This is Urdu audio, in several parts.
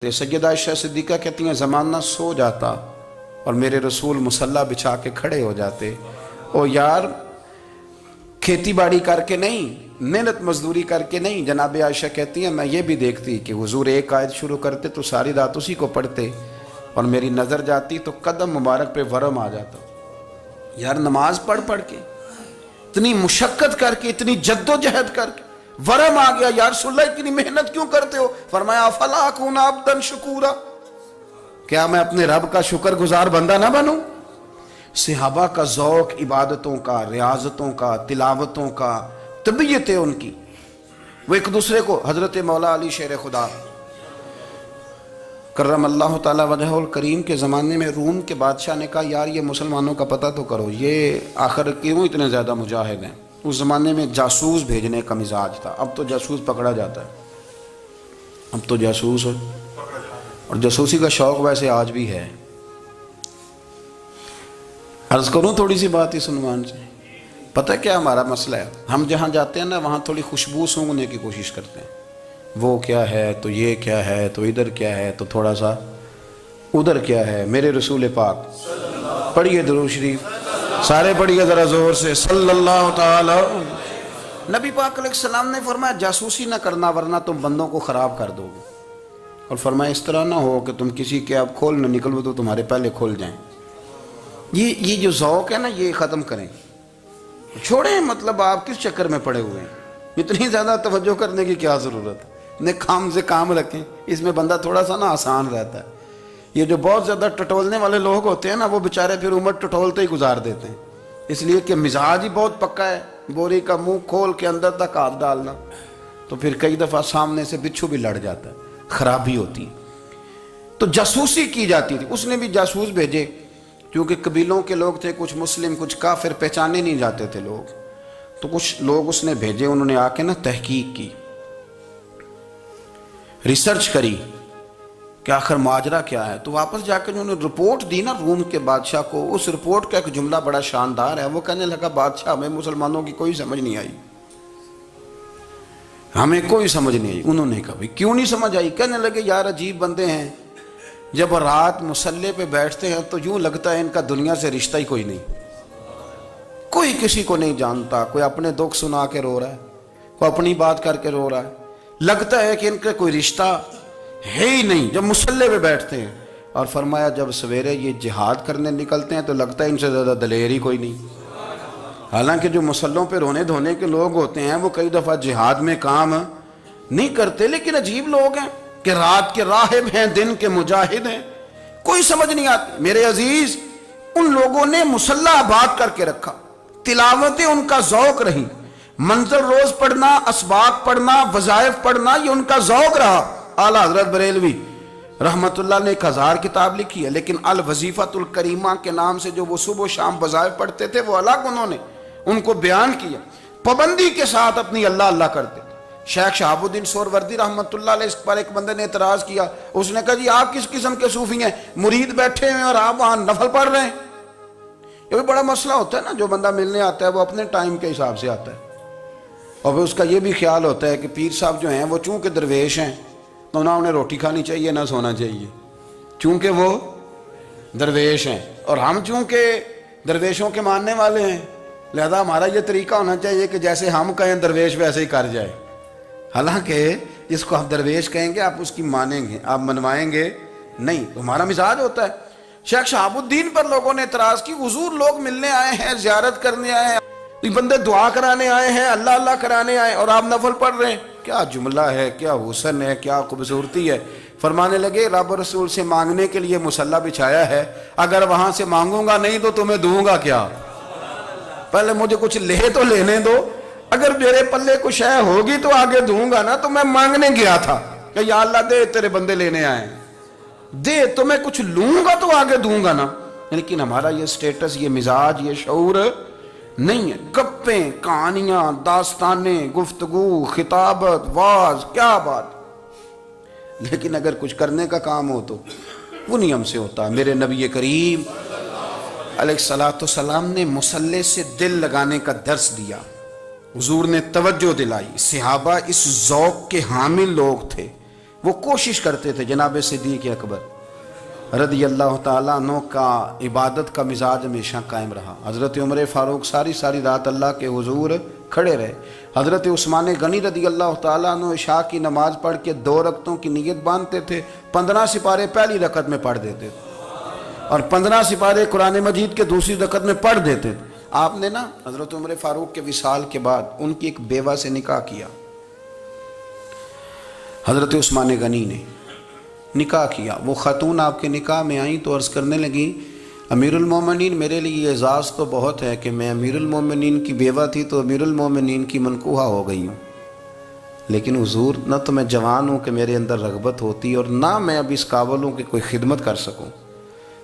سیدہ عائشہ صدیقہ کہتی ہیں زمانہ سو جاتا اور میرے رسول مصلی بچھا کے کھڑے ہو جاتے. او یار کھیتی باڑی کر کے نہیں، محنت مزدوری کر کے نہیں. جناب عائشہ کہتی ہیں میں یہ بھی دیکھتی کہ حضور ایک آیت شروع کرتے تو ساری رات اسی کو پڑھتے اور میری نظر جاتی تو قدم مبارک پہ ورم آ جاتا. یار نماز پڑھ کے اتنی مشقت کر کے اتنی جد و جہد کر کے ورم آ گیا. یا رسول اللہ اتنی محنت کیوں کرتے ہو؟ فرمایا افلا اکون عبدا شکورا، کیا میں اپنے رب کا شکر گزار بندہ نہ بنوں؟ صحابہ کا ذوق عبادتوں کا، ریاضتوں کا، تلاوتوں کا، طبیعت ہے ان کی. وہ ایک دوسرے کو، حضرت مولا علی شیر خدا کرم اللہ تعالی وجہہ الکریم کے زمانے میں روم کے بادشاہ نے کہا یار یہ مسلمانوں کا پتہ تو کرو، یہ آخر کیوں اتنے زیادہ مجاہد ہیں. اس زمانے میں جاسوس بھیجنے کا مزاج تھا. اب تو جاسوس پکڑا جاتا ہے، اب تو جاسوس ہو، اور جاسوسی کا شوق ویسے آج بھی ہے. عرض کروں تھوڑی سی بات اس عنوان سے. پتہ کیا ہمارا مسئلہ ہے؟ ہم جہاں جاتے ہیں نا وہاں تھوڑی خوشبو سونگنے کی کوشش کرتے ہیں. وہ کیا ہے تو یہ کیا ہے تو ادھر کیا ہے تو تھوڑا سا ادھر کیا ہے. میرے رسول پاک پڑھیے درود شریف، سارے پڑھیے ذرا زور سے صلی اللہ تعالی. نبی پاک علیہ السلام نے فرمایا جاسوسی نہ کرنا ورنہ تم بندوں کو خراب کر دو گے. اور فرمایا اس طرح نہ ہو کہ تم کسی کے آپ کھول نہ نکلو تو تمہارے پہلے کھول جائیں. یہ جو ذوق ہے نا یہ ختم کریں، چھوڑیں. مطلب آپ کس چکر میں پڑے ہوئے ہیں؟ اتنی زیادہ توجہ کرنے کی کیا ضرورت ہے؟ نے کام سے کام رکھیں، اس میں بندہ تھوڑا سا نا آسان رہتا ہے. یہ جو بہت زیادہ ٹٹولنے والے لوگ ہوتے ہیں نا وہ بیچارے پھر عمر ٹٹولتے ہی گزار دیتے ہیں، اس لیے کہ مزاج ہی بہت پکا ہے. بوری کا منہ کھول کے اندر تک ہاتھ ڈالنا تو پھر کئی دفعہ سامنے سے بچھو بھی لڑ جاتا ہے، خرابی ہوتی ہے. تو جاسوسی کی جاتی تھی. اس نے بھی جاسوس بھیجے کیونکہ قبیلوں کے لوگ تھے، کچھ مسلم کچھ کافر، پہچانے نہیں جاتے تھے لوگ. تو کچھ لوگ اس نے بھیجے، انہوں نے آ کے نا تحقیق کی، ریسرچ کری کہ آخر ماجرا کیا ہے. تو واپس جا کے انہوں نے رپورٹ دی نا روم کے بادشاہ کو. اس رپورٹ کا ایک جملہ بڑا شاندار ہے. وہ کہنے لگا بادشاہ ہمیں مسلمانوں کی کوئی سمجھ نہیں آئی، ہمیں کوئی سمجھ نہیں آئی. انہوں نے کہا بھئی کیوں نہیں سمجھ آئی؟ کہنے لگے یار عجیب بندے ہیں، جب رات مصلی پہ بیٹھتے ہیں تو یوں لگتا ہے ان کا دنیا سے رشتہ ہی کوئی نہیں، کوئی کسی کو نہیں جانتا. کوئی اپنے دکھ سنا کے رو رہا ہے، کوئی اپنی بات کر کے رو رہا ہے. لگتا ہے کہ ان کا کوئی رشتہ ہے ہی نہیں جب مصلی پہ بیٹھتے ہیں. اور فرمایا جب سویرے یہ جہاد کرنے نکلتے ہیں تو لگتا ہے ان سے زیادہ دلیر ہی کوئی نہیں. حالانکہ جو مصلوں پہ رونے دھونے کے لوگ ہوتے ہیں وہ کئی دفعہ جہاد میں کام نہیں کرتے، لیکن عجیب لوگ ہیں کہ رات کے راہب ہیں دن کے مجاہد ہیں، کوئی سمجھ نہیں آتی. میرے عزیز ان لوگوں نے مصلی آباد کر کے رکھا، تلاوتیں ان کا ذوق رہی، منظر روز پڑھنا، اسباق پڑھنا، وظائف پڑھنا، یہ ان کا ذوق رہا. اعلیٰ حضرت بریلوی رحمت اللہ نے 1000 کتاب لکھی ہے، لیکن الوظیفۃ الکریمہ کے نام سے جو وہ صبح و شام وظائف پڑھتے تھے وہ الگ انہوں نے ان کو بیان کیا. پابندی کے ساتھ اپنی اللہ اللہ کرتے. شیخ شہاب الدین سہروردی رحمت اللہ علیہ اس پر ایک بندے نے اعتراض کیا. اس نے کہا جی آپ کس قسم کے صوفی ہیں، مرید بیٹھے ہیں اور آپ وہاں نفل پڑھ رہے ہیں؟ یہ بھی بڑا مسئلہ ہوتا ہے نا. جو بندہ ملنے آتا ہے وہ اپنے ٹائم کے حساب سے آتا ہے، اور پھر اس کا یہ بھی خیال ہوتا ہے کہ پیر صاحب جو ہیں وہ چونکہ درویش ہیں تو نہ انہیں روٹی کھانی چاہیے نہ سونا چاہیے، چونکہ وہ درویش ہیں، اور ہم چونکہ درویشوں کے ماننے والے ہیں لہذا ہمارا یہ طریقہ ہونا چاہیے کہ جیسے ہم کہیں درویش ویسے ہی کر جائے. حالانکہ جس کو آپ درویش کہیں گے آپ اس کی مانیں گے، آپ منوائیں گے نہیں. ہمارا مزاج ہوتا ہے. شیخ شہاب الدین پر لوگوں نے اعتراض کی، حضور لوگ ملنے آئے ہیں، زیارت کرنے آئے ہیں، یہ بندے دعا کرانے آئے ہیں، اللہ اللہ کرانے آئے اور آپ نفل پڑھ رہے ہیں. کیا جملہ ہے، کیا حسن ہے، کیا خوبصورتی ہے. فرمانے لگے رب رسول سے مانگنے کے لیے مصلی بچھایا ہے، اگر وہاں سے مانگوں گا نہیں تو تمہیں دوں گا کیا؟ پہلے مجھے کچھ لے تو لینے دو، اگر میرے پلے کچھ ہے ہوگی تو آگے دوں گا نا. تو میں مانگنے گیا تھا کہ یا اللہ دے تیرے بندے لینے آئے دے، تو میں کچھ لوں گا تو آگے دوں گا نا. لیکن ہمارا یہ سٹیٹس، یہ مزاج، یہ شعور نہیں ہے. گپیں، کہانیاں، داستانیں، گفتگو، خطابت، واز، کیا بات. لیکن اگر کچھ کرنے کا کام ہو تو وہ نہیں ہم سے ہوتا. میرے نبی کریم علیہ السلام نے مصلی سے دل لگانے کا درس دیا. حضور نے توجہ دلائی. صحابہ اس ذوق کے حامل لوگ تھے وہ کوشش کرتے تھے جناب صدیق اکبر رضی اللہ تعالیٰ عنہ کا عبادت کا مزاج ہمیشہ قائم رہا. حضرت عمر فاروق ساری رات اللہ کے حضور کھڑے رہے. حضرت عثمان غنی رضی اللہ تعالیٰ عنہ عشاء کی نماز پڑھ کے 2 رکعتوں کی نیت باندھتے تھے. 15 سپارے پہلی رکعت میں پڑھ دیتے تھے اور 15 سپارے قرآن مجید کے دوسری رکعت میں پڑھ دیتے تھے. آپ نے نا حضرت عمر فاروق کے وصال کے بعد ان کی ایک بیوہ سے نکاح کیا. حضرت عثمان غنی نے نکاح کیا. وہ خاتون آپ کے نکاح میں آئیں تو عرض کرنے لگیں امیر المومنین میرے لیے اعزاز تو بہت ہے کہ میں امیر المومنین کی بیوہ تھی تو امیر المومنین کی منکوحہ ہو گئی ہوں، لیکن حضور نہ تو میں جوان ہوں کہ میرے اندر رغبت ہوتی اور نہ میں اب اس قابل ہوں کہ کوئی خدمت کر سکوں،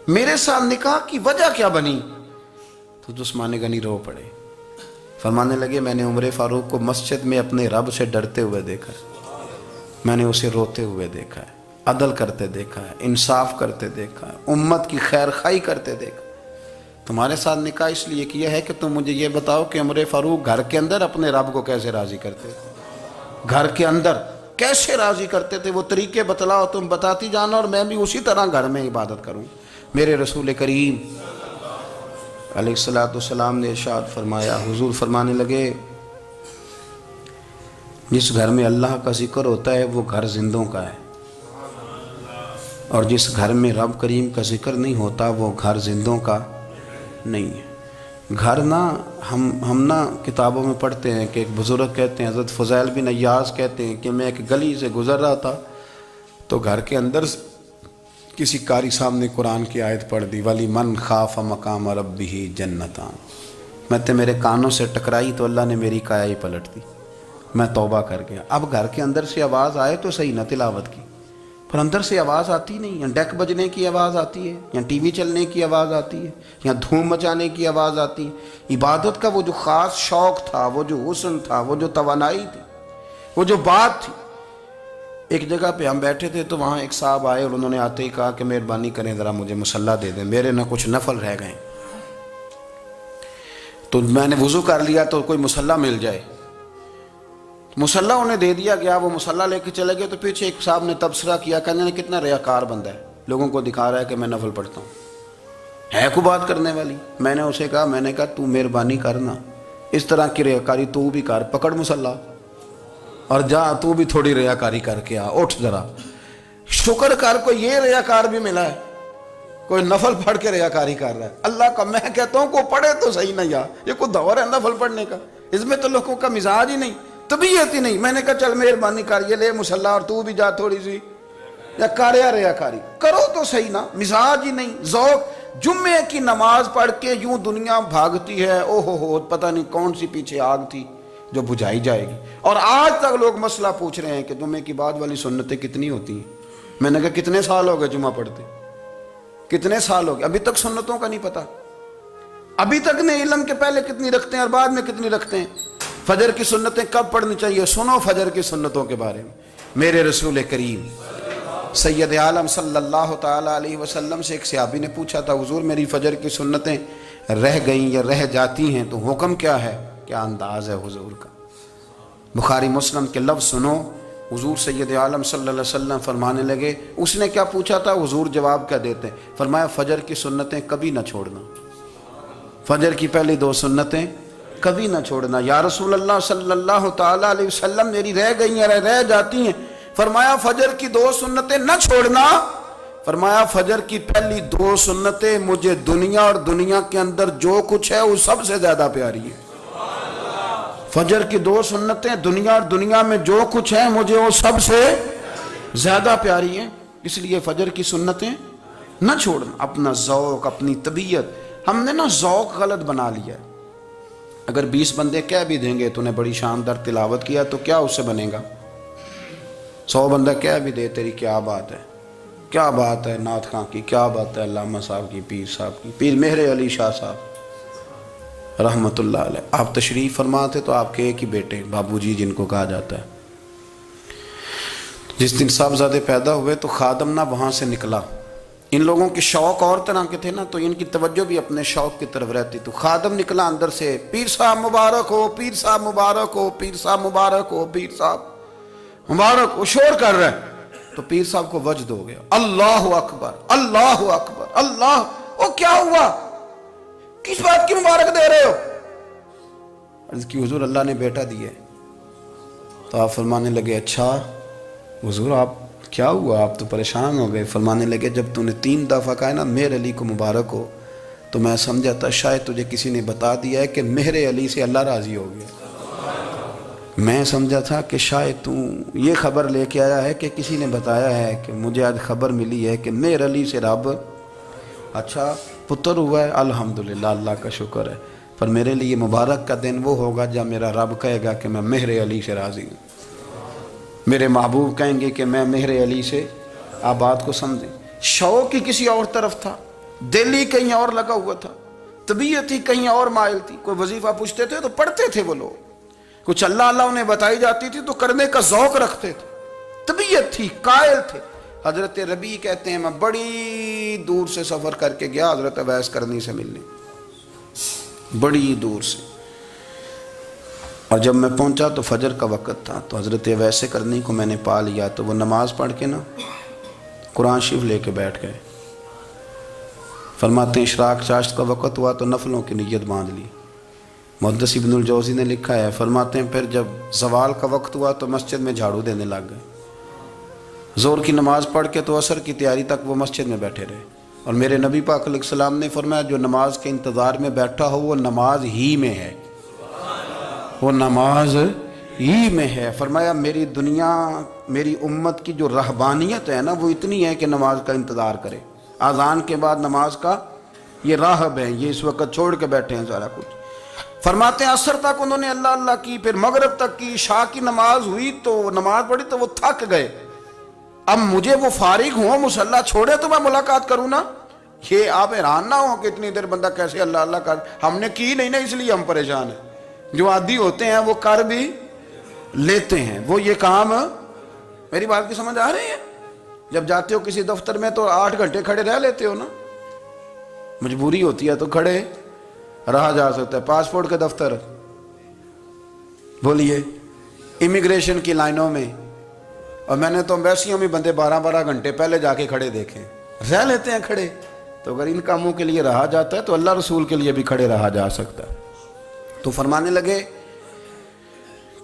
میرے ساتھ نکاح کی وجہ کیا بنی؟ تو عثمان غنی رو پڑے. فرمانے لگے میں نے عمر فاروق کو مسجد میں اپنے رب سے ڈرتے ہوئے دیکھا ہے، میں نے اسے روتے ہوئے دیکھا ہے، عدل کرتے دیکھا ہے، انصاف کرتے دیکھا ہے، امت کی خیر خواہی کرتے دیکھا. تمہارے ساتھ نکاح اس لیے کیا ہے کہ تم مجھے یہ بتاؤ کہ عمر فاروق گھر کے اندر اپنے رب کو کیسے راضی کرتے تھے، گھر کے اندر کیسے راضی کرتے تھے، وہ طریقے بتلاؤ، تم بتاتی جانا اور میں بھی اسی طرح گھر میں عبادت کروں. میرے رسول کریم علیہ السلام نے ارشاد فرمایا، حضور فرمانے لگے جس گھر میں اللہ کا ذکر ہوتا ہے وہ گھر زندوں کا ہے، اور جس گھر میں رب کریم کا ذکر نہیں ہوتا وہ گھر زندوں کا نہیں ہے. گھر نا ہم نا کتابوں میں پڑھتے ہیں کہ ایک بزرگ کہتے ہیں، حضرت فضیل بن عیاض کہتے ہیں کہ میں ایک گلی سے گزر رہا تھا تو گھر کے اندر کسی قاری صاحب نے قرآن کی آیت پڑھ دی ولی من خاف مقام ربہ جنتان. میں تے میرے کانوں سے ٹکرائی تو اللہ نے میری کایا ہی پلٹ دی، میں توبہ کر گیا. اب گھر کے اندر سے آواز آئے تو صحیح نہ تلاوت کی، پر اندر سے آواز آتی نہیں، یا ڈیک بجنے کی آواز آتی ہے، یا ٹی وی چلنے کی آواز آتی ہے، یا دھوم مچانے کی آواز آتی ہے. عبادت کا وہ جو خاص شوق تھا، وہ جو حسن تھا، وہ جو توانائی تھی، وہ جو بات تھی. ایک جگہ پہ ہم بیٹھے تھے تو وہاں ایک صاحب آئے اور انہوں نے آتے ہی کہا کہ مہربانی کریں ذرا مجھے مصلی دے دیں، میرے نہ کچھ نفل رہ گئے. تو میں نے وضو کر لیا تو کوئی مصلی مل جائے. مصلی انہیں دے دیا گیا، وہ مصلی لے کے چلے گئے تو پیچھے ایک صاحب نے تبصرہ کیا، کہنے نے کتنا ریاکار بندہ ہے، لوگوں کو دکھا رہا ہے کہ میں نفل پڑھتا ہوں، ہے کوئی بات کرنے والی. میں نے اسے کہا، میں نے کہا تو مہربانی کرنا اس طرح کی ریاکاری تو بھی کر، پکڑ مصلی اور جا تو بھی تھوڑی ریاکاری کر کے آ، اٹھ ذرا شکر کر کوئی یہ ریاکار بھی ملا ہے، کوئی نفل پڑھ کے ریاکاری کر رہا ہے. اللہ کا میں کہتا ہوں کو پڑھے تو صحیح نہ، یا یہ کوئی دور ہے نفل پڑھنے کا؟ اس میں تو لوگوں کا مزاج ہی نہیں، طبیعت ہی نہیں. میں نے کہا چل مہربانی کر یہ لے مصلی اور تو بھی جا تھوڑی سی یا کر یا ریاکاری کرو تو صحیح نا. مزاج ہی نہیں، ذوق. جمعے کی نماز پڑھ کے یوں دنیا بھاگتی ہے، او ہو پتہ نہیں کون سی پیچھے آگ تھی جو بجھائی جائے گی. اور آج تک لوگ مسئلہ پوچھ رہے ہیں کہ جمعے کی بعد والی سنتیں کتنی ہوتی ہیں. میں نے کہا کتنے سال ہو گئے جمعہ پڑھتے، کتنے سال ہو گئے، ابھی تک سنتوں کا نہیں پتہ، ابھی تک نہیں علم کے پہلے کتنی رکھتے ہیں اور بعد میں کتنی رکھتے ہیں. فجر کی سنتیں کب پڑھنی چاہیے، سنو فجر کی سنتوں کے بارے میں. میرے رسول کریم سید عالم صلی اللہ تعالیٰ علیہ وسلم سے ایک صحابی نے پوچھا تھا، حضور میری فجر کی سنتیں رہ گئیں یا رہ جاتی ہیں تو حکم کیا ہے؟ کیا انداز ہے حضور کا. بخاری مسلم کے لفظ سنو. حضور سید عالم صلی اللہ علیہ وسلم فرمانے لگے، اس نے کیا پوچھا تھا، حضور جواب کیا دیتے؟ فرمایا فجر کی سنتیں کبھی نہ چھوڑنا، فجر کی پہلی 2 سنتیں کبھی نہ چھوڑنا. یا رسول اللہ صلی اللہ تعالیٰ علیہ وسلم میری رہ گئی ہیں، رہ جاتی ہیں. فرمایا فجر کی 2 سنتیں نہ چھوڑنا. فرمایا فجر کی پہلی 2 سنتیں مجھے دنیا اور دنیا کے اندر جو کچھ ہے وہ سب سے زیادہ پیاری ہے. فجر کی 2 سنتیں دنیا اور دنیا میں جو کچھ ہے مجھے وہ سب سے زیادہ پیاری ہیں. اس لیے فجر کی سنتیں نہ چھوڑنا. اپنا ذوق، اپنی طبیعت، ہم نے نا ذوق غلط بنا لیا ہے. اگر 20 بندے کہہ بھی دیں گے تو نے بڑی شاندار تلاوت کیا تو کیا اس سے بنے گا؟ 100 بندہ کہہ بھی دے تیری کیا بات ہے، کیا بات ہے نعت خاں کی، کیا بات ہے علامہ صاحب کی، پیر صاحب کی، پیر مہر علی شاہ صاحب رحمت اللہ علیہ. آپ تشریف فرما تھے تو آپ کے ایک ہی بیٹے بابو جی جن کو کہا جاتا ہے، جس دن صاحبزادے پیدا ہوئے تو خادم نہ وہاں سے نکلا. ان لوگوں کے شوق اور طرح کے تھے نا تو ان کی توجہ بھی اپنے شوق کی طرف رہتی. تو خادم نکلا اندر سے، پیر صاحب مبارک ہو، پیر صاحب مبارک ہو، پیر صاحب مبارک ہو، پیر صاحب مبارک ہو. شور کر رہا ہے. تو پیر صاحب کو وجد ہو گیا، اللہ اکبر اللہ اکبر اللہ، او کیا ہوا، کس بات کی مبارک دے رہے ہو؟ عرض کی حضور اللہ نے بیٹا دیے۔ تو آپ فرمانے لگے اچھا حضور آپ کیا ہوا، آپ تو پریشان ہو گئے۔ فرمانے لگے جب تو نے 3 دفعہ کہا نا مہر علی کو مبارک ہو، تو میں سمجھا تھا شاید تجھے کسی نے بتا دیا ہے کہ مہر علی سے اللہ راضی ہو گیا۔ میں سمجھا تھا کہ شاید تو یہ خبر لے کے آیا ہے کہ کسی نے بتایا ہے کہ مجھے آج خبر ملی ہے کہ مہر علی سے رب اچھا پتر ہوا ہے، الحمدللہ اللہ کا شکر ہے، پر میرے لیے مبارک کا دن وہ ہوگا جب میرا رب کہے گا کہ میں مہر علی سے راضی ہوں، میرے محبوب کہیں گے کہ میں مہر علی سے۔ آپ بات کو سمجھیں، شوق ہی کسی اور طرف تھا، دل ہی کہیں اور لگا ہوا تھا، طبیعت ہی کہیں اور مائل تھی۔ کوئی وظیفہ پوچھتے تھے تو پڑھتے تھے وہ لوگ، کچھ اللہ اللہ انہیں بتائی جاتی تھی تو کرنے کا ذوق رکھتے تھے، طبیعت تھی، قائل تھے۔ حضرت ربیع کہتے ہیں میں بڑی دور سے سفر کر کے گیا حضرت اویس کرنی سے ملنے، بڑی دور سے، اور جب میں پہنچا تو فجر کا وقت تھا، تو حضرت اویس کرنی کو میں نے پا لیا، تو وہ نماز پڑھ کے نا قرآن شریف لے کے بیٹھ گئے۔ فرماتے ہیں اشراق چاشت کا وقت ہوا تو نفلوں کی نیت باندھ لی۔ محدث ابن الجوزی نے لکھا ہے، فرماتے ہیں پھر جب زوال کا وقت ہوا تو مسجد میں جھاڑو دینے لگ گئے، ظہر کی نماز پڑھ کے تو عصر کی تیاری تک وہ مسجد میں بیٹھے رہے، اور میرے نبی پاک علیہ السلام نے فرمایا جو نماز کے انتظار میں بیٹھا ہو وہ نماز ہی میں ہے، وہ نماز ہی میں ہے۔ فرمایا میری دنیا میری امت کی جو رہبانیت ہے نا وہ اتنی ہے کہ نماز کا انتظار کرے، اذان کے بعد نماز کا یہ راہب ہے، یہ اس وقت چھوڑ کے بیٹھے ہیں سارا کچھ۔ فرماتے ہیں عصر تک انہوں نے اللہ اللہ کی، پھر مغرب تک کی، عشاء کی نماز ہوئی تو نماز پڑھی تو وہ تھک گئے، اب مجھے وہ فارغ ہوں مصلی چھوڑے تو میں ملاقات کروں نا۔ یہ آپ حیران نہ ہوں کہ اتنی دیر بندہ کیسے اللہ اللہ کر، ہم نے کی نہیں نا اس لیے ہم پریشان ہیں، جو عادی ہوتے ہیں وہ کر بھی لیتے ہیں، وہ یہ کام۔ میری بات کی سمجھ آ رہی ہے؟ جب جاتے ہو کسی دفتر میں تو 8 گھنٹے کھڑے رہ لیتے ہو نا، مجبوری ہوتی ہے تو کھڑے رہا جا سکتا ہے۔ پاسپورٹ کے دفتر بولیے، امیگریشن کی لائنوں میں، اور میں نے تو امبیسیوں میں بندے 12 گھنٹے پہلے جا کے کھڑے دیکھیں، رہ لیتے ہیں کھڑے۔ تو اگر ان کاموں کے لیے رہا جاتا ہے تو اللہ رسول کے لیے بھی کھڑے رہا جا سکتا ہے۔ تو فرمانے لگے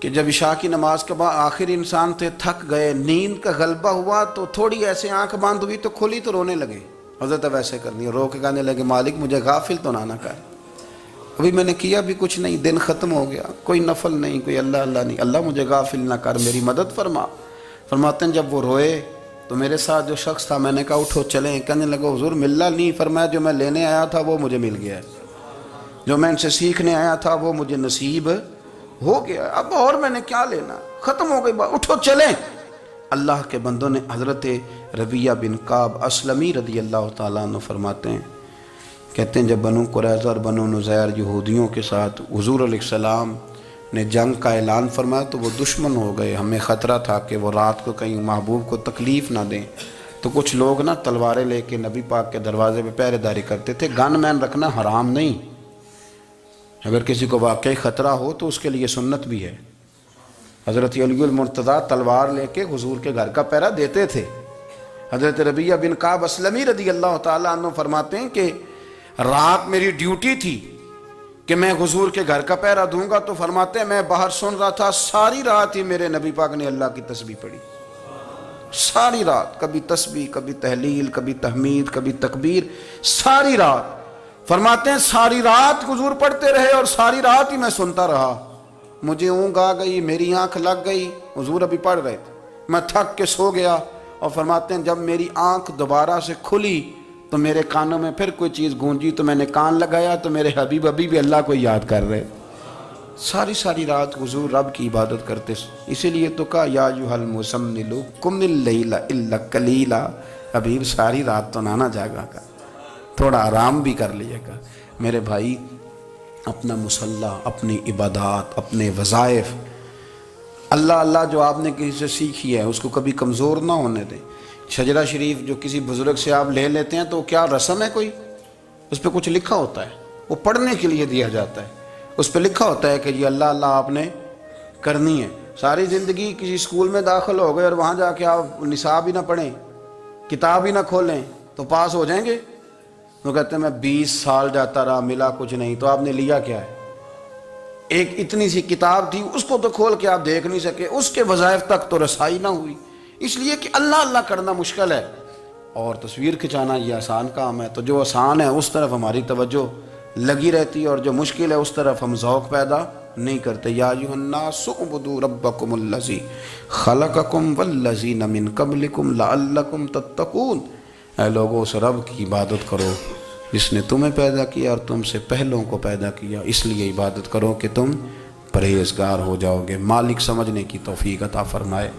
کہ جب عشاء کی نماز کے بعد آخر انسان تھے، تھک گئے، نیند کا غلبہ ہوا تو تھوڑی ایسے آنکھ بند ہوئی تو کھلی تو رونے لگے۔ حضرت ویسے کرنی رو کے کہنے لگے مالک مجھے غافل تو نہ کر، ابھی میں نے کیا بھی کچھ نہیں، دن ختم ہو گیا، کوئی نفل نہیں، کوئی اللہ اللہ نہیں، اللہ مجھے غافل نہ کر، میری مدد فرما۔ فرماتے ہیں جب وہ روئے تو میرے ساتھ جو شخص تھا میں نے کہا اٹھو چلیں، کہنے لگا حضور ملنا نہیں، فرمایا جو میں لینے آیا تھا وہ مجھے مل گیا ہے، جو میں ان سے سیکھنے آیا تھا وہ مجھے نصیب ہو گیا، اب اور میں نے کیا لینا، ختم ہو گئی بات، اٹھو چلیں۔ اللہ کے بندوں نے حضرت ربیعہ بن کعب اسلمی رضی اللہ تعالیٰ عنہ فرماتے ہیں، کہتے ہیں جب بنو قریظہ اور بنو نذیر یہودیوں کے ساتھ حضور علیہ السلام نے جنگ کا اعلان فرمایا تو وہ دشمن ہو گئے، ہمیں خطرہ تھا کہ وہ رات کو کہیں محبوب کو تکلیف نہ دیں، تو کچھ لوگ نا تلواریں لے کے نبی پاک کے دروازے پہ پہرے داری کرتے تھے۔ گن مین رکھنا حرام نہیں، اگر کسی کو واقعی خطرہ ہو تو اس کے لیے سنت بھی ہے۔ حضرت علی المرتضیٰ تلوار لے کے حضور کے گھر کا پہرا دیتے تھے۔ حضرت ربیعہ بن کعب اسلمی رضی اللہ تعالیٰ عنہ فرماتے ہیں کہ رات میری ڈیوٹی تھی کہ میں حضور کے گھر کا پہرا دوں گا، تو فرماتے ہیں میں باہر سن رہا تھا، ساری رات ہی میرے نبی پاک نے اللہ کی تسبیح پڑھی، ساری رات، کبھی تسبیح، کبھی تحلیل، کبھی تحمید، کبھی تکبیر، ساری رات۔ فرماتے ہیں ساری رات حضور پڑھتے رہے اور ساری رات ہی میں سنتا رہا، مجھے اونگ آ گئی، میری آنکھ لگ گئی، حضور ابھی پڑھ رہے تھے، میں تھک کے سو گیا، اور فرماتے ہیں جب میری آنکھ دوبارہ سے کھلی تو میرے کانوں میں پھر کوئی چیز گونجی، تو میں نے کان لگایا تو میرے حبیب ابھی بھی اللہ کو یاد کر رہے، ساری رات حضور رب کی عبادت کرتے۔ اسی لیے تو کہا یا ایھا المزمل قم اللیل الا قلیلا، حبیب ساری رات تو نہ جاگا کا، تھوڑا آرام بھی کر لیے گا۔ میرے بھائی اپنا مصلی، اپنی عبادات، اپنے وظائف، اللہ اللہ جو آپ نے کسی سے سیکھی ہے اس کو کبھی کمزور نہ ہونے دیں۔ شجرہ شریف جو کسی بزرگ سے آپ لے لیتے ہیں تو کیا رسم ہے کوئی؟ اس پہ کچھ لکھا ہوتا ہے، وہ پڑھنے کے لیے دیا جاتا ہے، اس پہ لکھا ہوتا ہے کہ یہ اللہ اللہ آپ نے کرنی ہے۔ ساری زندگی کسی اسکول میں داخل ہو گئے اور وہاں جا کے آپ نصاب ہی نہ پڑھیں، کتاب ہی نہ کھولیں تو پاس ہو جائیں گے؟ وہ کہتے ہیں میں 20 سال جاتا رہا ملا کچھ نہیں. تو آپ نے لیا کیا ہے؟ ایک اتنی سی کتاب تھی، اس کو تو کھول کے آپ دیکھ نہیں سکے، اس کے وظائف تک تو رسائی نہ ہوئی، اس لیے کہ اللہ اللہ کرنا مشکل ہے اور تصویر کھنچانا یہ آسان کام ہے. تو جو آسان ہے اس طرف ہماری توجہ لگی رہتی ہے اور جو مشکل ہے اس طرف ہم ذوق پیدا نہیں کرتے. یا ایھا الناس اعبدوا ربکم الذی خلقکم والذین من قبلکم لعلکم تتقون. اے لوگو اس رب کی عبادت کرو جس نے تمہیں پیدا کیا اور تم سے پہلوں کو پیدا کیا، اس لیے عبادت کرو کہ تم پرہیزگار ہو جاؤ گے. مالک سمجھنے کی توفیق عطا فرمائے.